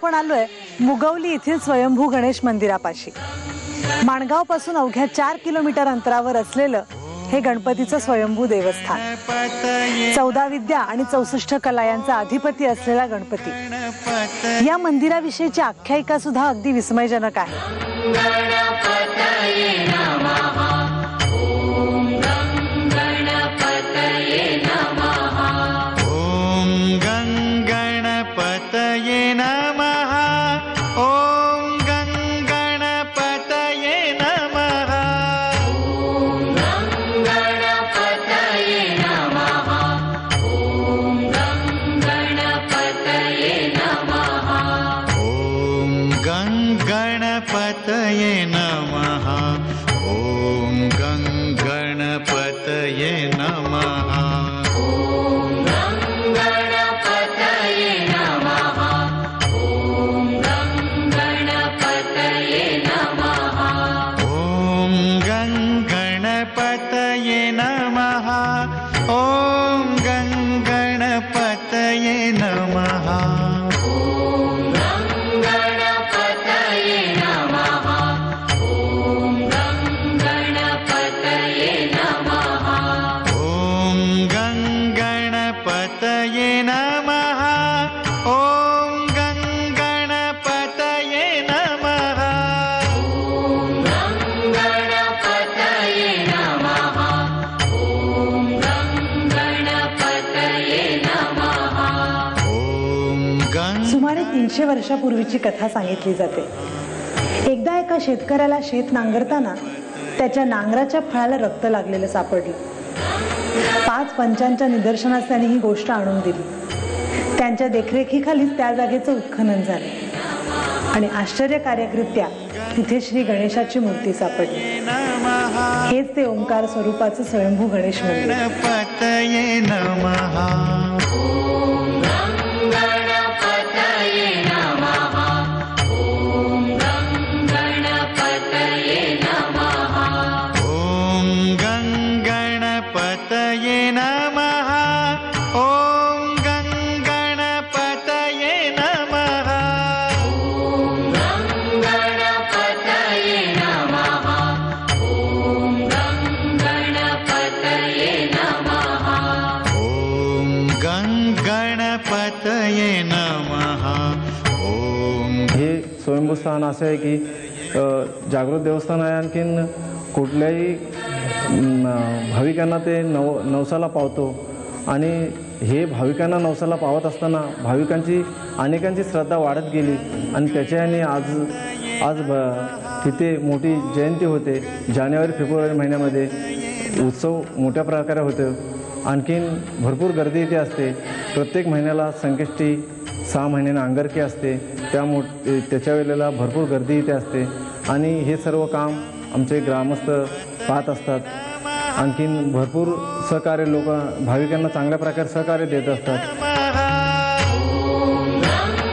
आपण आलोय मुगवली येथील स्वयंभू गणेश मंदिरापाशी। माणगाव पासून अवघ्या 4 किलोमीटर अंतरावर असलेलं हे गणपतीचं स्वयंभू देवस्थान। 14 विद्या आणि 64 कला यांचा अधिपती असलेला गणपती। या मंदिराविषयीची आख्यायिका सुद्धा अगदी विस्मयजनक आहे। गणपतये नमः। ओम गं गणपतये नमः। ओम गं गणपतये नमः। ओम गं गणपतये नमः। ओम गं गणपतये नमः। ओम गं गणपतये नमः। सुमारे 300 वर्षापूर्वीची कथा सांगितली जाते। एकदा एका शेतकऱ्याला शेत नांगरताना त्याच्या नांगराच्या फळाला रक्त लागलेलं सापडलं। 5 पंचांच्या निदर्शनास त्यांनी ही गोष्ट आणून दिली। त्यांच्या देखरेखीखालीच त्या जागेचं उत्खनन झालं आणि आश्चर्यकारकरित्या तिथे श्री गणेशाची मूर्ती सापडली। हेच ते ओंकार स्वरूपाचं स्वयंभू गणेश मंदिर। हे स्वयंभू स्थान असं आहे की जागृत देवस्थान आहे। आणखीन कुठल्याही भाविकांना ते नवसाला पावतो आणि हे भाविकांना नवसाला पावत असताना भाविकांची अनेकांची श्रद्धा वाढत गेली आणि त्याच्याने आज तिथे मोठी जयंती होते। जानेवारी फेब्रुवारी महिन्यामध्ये उत्सव मोठ्या प्रकारे होतो। आणखीन भरपूर गर्दी इथे असते। प्रत्येक महिन्याला संकष्टी 6 महिन्यांना अंगारकी असते, त्याच्या वेळेला भरपूर गर्दी इथे असते आणि हे सर्व काम आमचे ग्रामस्थ पाहत असतात। आणखीन भरपूर सहकार्य लोक भाविकांना चांगल्या प्रकारे सहकार्य देत असतात।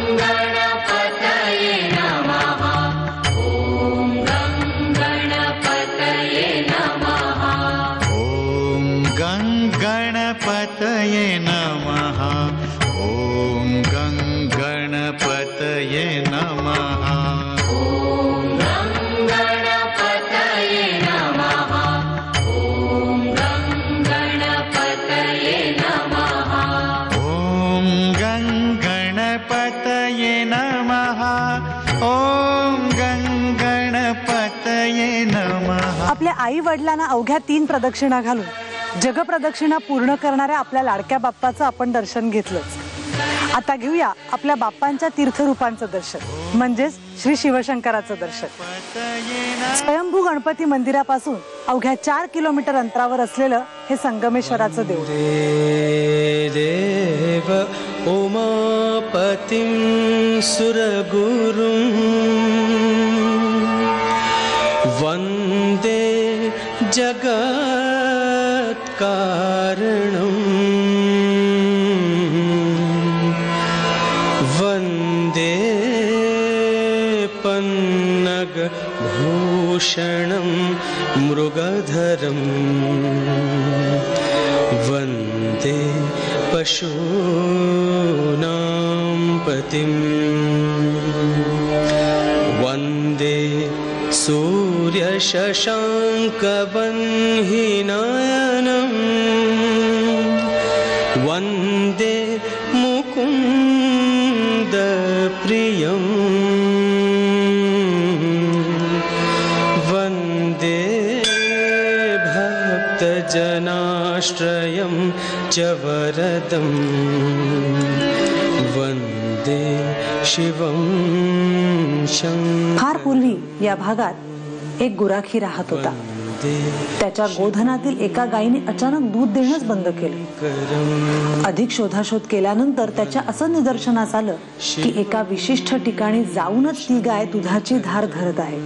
गणपतये नमः। ओम गं गणपतये नमः। ओम गं गणपतये नमः। ओम गं गणपतये नमः। ओम गं गणपतये नमः। ओम गं गणपतये नमः। आपल्या आई वडिलांना अवघ्या 3 प्रदक्षिणा घालून जगप्रदक्षिणा पूर्ण करणाऱ्या आपल्या लाडक्या बाप्पाचं आपण दर्शन घेतलंच। आता घेऊया आपल्या बाप्पांच्या तीर्थरूपांचं दर्शन, म्हणजेच श्री शिवशंकराचं दर्शन। स्वयंभू गणपती मंदिरापासून अवघ्या 4 किलोमीटर अंतरावर असलेलं हे संगमेश्वराचं देऊळ। देव उमापतिं सुरगुरुं वंदे जगत्कारणं वंदे पन्नगभूषणं मृगधरं वंदे पशूनां पतिम्। शशाङ्कबह्निनयनं वन्दे मुकुन्दप्रियम् वन्दे भक्तजनाश्रयं च वरदं वन्दे शिवं शङ्करं फार पूर्वी या भागात एक गुराखी राहत होता. त्याच्या गोधनातील एका गायीने अचानक दूध देणंच बंद केलं. अधिक शोधाशोध केल्यानंतर त्याच्या असं निदर्शनास आलं की एका विशिष्ट ठिकाणी जाऊनच ती गाय दुधाची धार धरत आहे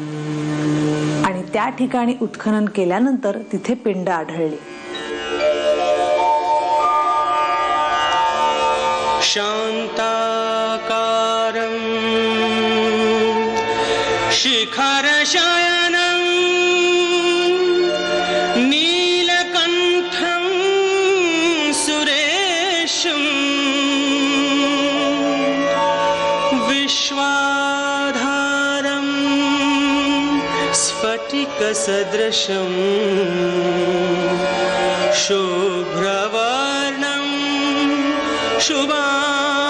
आणि त्या ठिकाणी उत्खनन केल्यानंतर तिथे पिंड आढळली. शान्ताकारं शिखरशयनं नीलकण्ठं सुरेशं विश्वाधारं स्फटिकसदृशं शुभ्रवर्णं शुभाङ्गं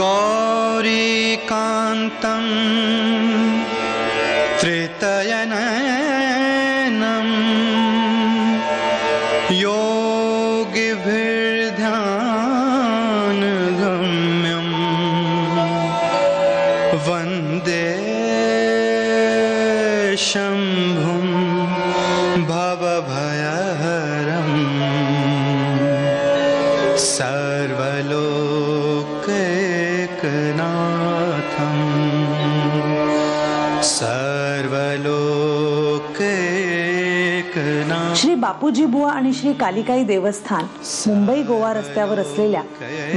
गौरीकान्तं त्रितयननं योगिभिर्ध्यानगम्यं वन्दे शम्भुं भवभयहरम् सर्वलोकैकनाथम् सर्वलोकैकनाथम्. श्री बापूजी बुवा आणि श्री कालिकाई देवस्थान मुंबई गोवा रस्त्यावर असलेल्या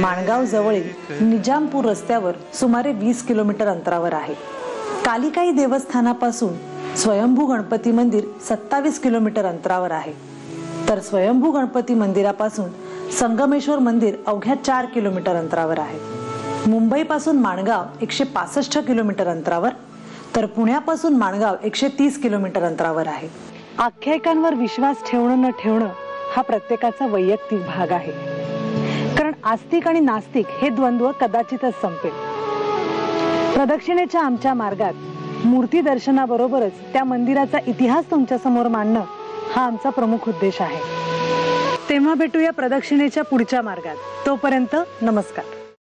माणगाव जवळील निजामपूर रस्त्यावर सुमारे 20 किलोमीटर अंतरावर आहे. कालिकाई देवस्थानापासून स्वयंभू गणपती मंदिर 27 किलोमीटर अंतरावर आहे, तर स्वयंभू गणपती मंदिरापासून संगमेश्वर मंदिर अवघ्या 4 किलोमीटर अंतरावर आहे. मुंबईपासून माणगाव 165 किलोमीटर अंतरावर, तर पुण्यापासून माणगाव 130 किलोमीटर अंतरावर आहे. आख्यायिकांवर विश्वास ठेवणं न ठेवणं हा प्रत्येकाचा वैयक्तिक भाग आहे, कारण आस्तिक आणि नास्तिक हे द्वंद्व कदाचितच संपेल. प्रदक्षिणेच्या आमच्या मार्गात मूर्ती दर्शनाबरोबरच त्या मंदिराचा इतिहास तुमच्या समोर मांडणं हा आमचा प्रमुख उद्देश आहे. तेव्हा भेटूया प्रदक्षिणेच्या पुढच्या मार्गात. तोपर्यंत नमस्कार.